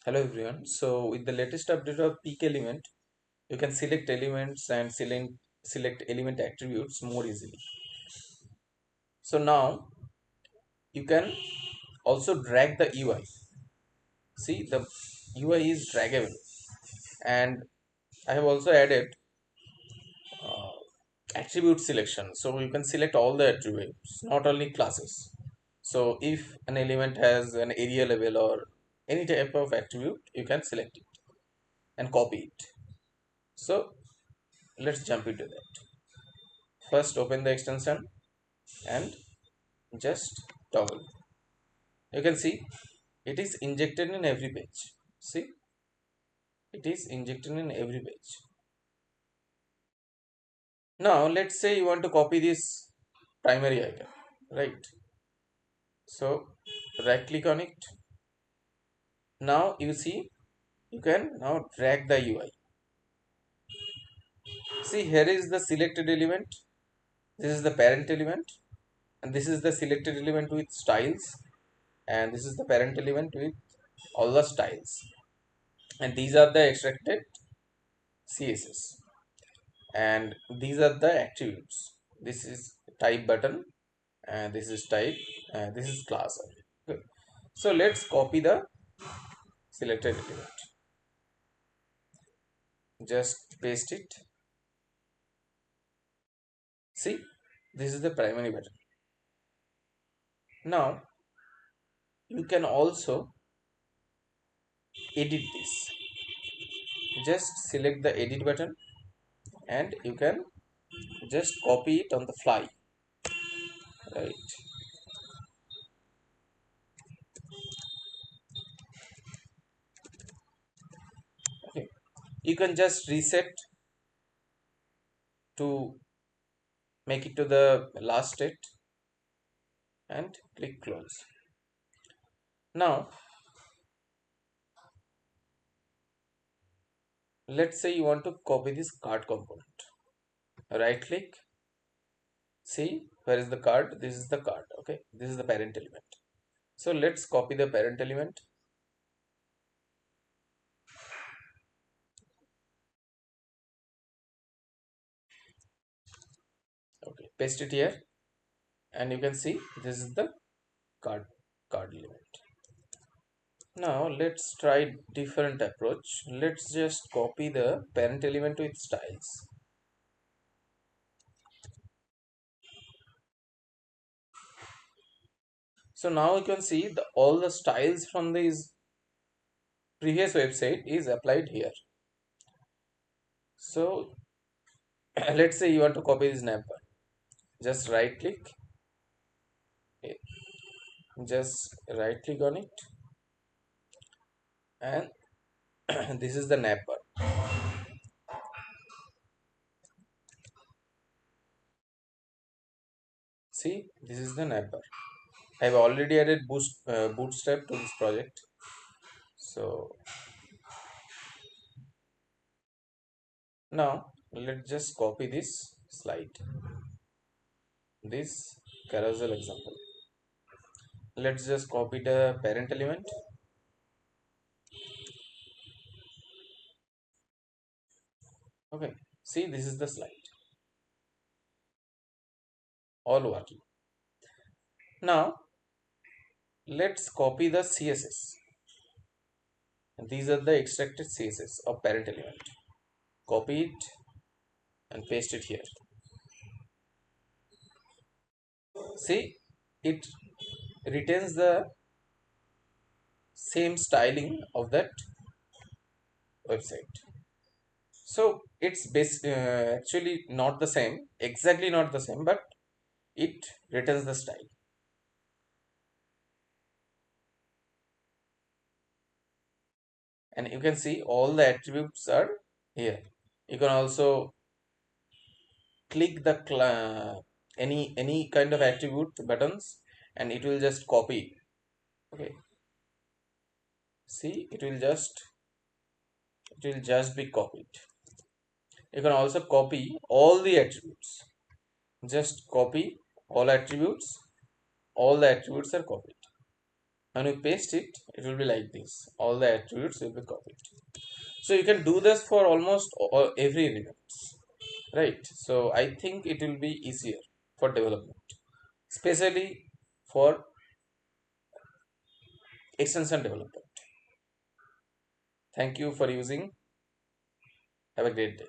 Hello everyone. So with the latest update of peak element, you can select elements and select element attributes more easily. So now you can also drag the UI. See, the UI is draggable, and I have also added uh, attribute selection. So you can select all the attributes, not only classes. So if an element has an area level or any type of attribute, you can select it and copy it. So let's jump into that. First open the extension and just toggle. You can see it is injected in every page. See, it is injected in every page. Now let's say you want to copy this primary icon, right? So right click on it. Now you see you can now drag the UI. See, here is the selected element. This is the parent element, and this is the selected element with styles, and this is the parent element with all the styles, and these are the extracted CSS, and these are the attributes. This is type button, and this is type, and this is class. Good. So let's copy the selected element. Just paste it. See, this is the primary button. Now you can also edit this. Just select the edit button, and you can just copy it on the fly, right? Okay, you can just reset to make it to the last state and click close. Now let's say you want to copy this card component. Right click, see where is the card. This is the card. Okay, this is the parent element. So let's copy the parent element. Okay, paste it here, and you can see this is the card element. Now let's try different approach. Let's just copy the parent element with styles. So now you can see all the styles from this previous website is applied here. So let's say you want to copy this navbar. Just right click, just right click on it, and this is the navbar. See, this is the navbar. I have already added bootstrap to this project. So now let's just copy this slide, this carousel example. Let's just copy the parent element. Okay, see, this is the slide, all working. Now let's copy the CSS. These are the extracted CSS of parent element. Copy it and paste it here. See, it retains the same styling of that website. So it's actually not the same, exactly not the same, but it retains the style. And you can see all the attributes are here. You can also click the any kind of attribute buttons, and it will just copy. Okay, see, it will just be copied. You can also copy all the attributes. Just copy all attributes. All the attributes are copied. When you paste it, it will be like this. All the attributes will be copied. So you can do this for almost every element, right? So I think it will be easier for development, especially for extension development. Thank you for using. Have a great day.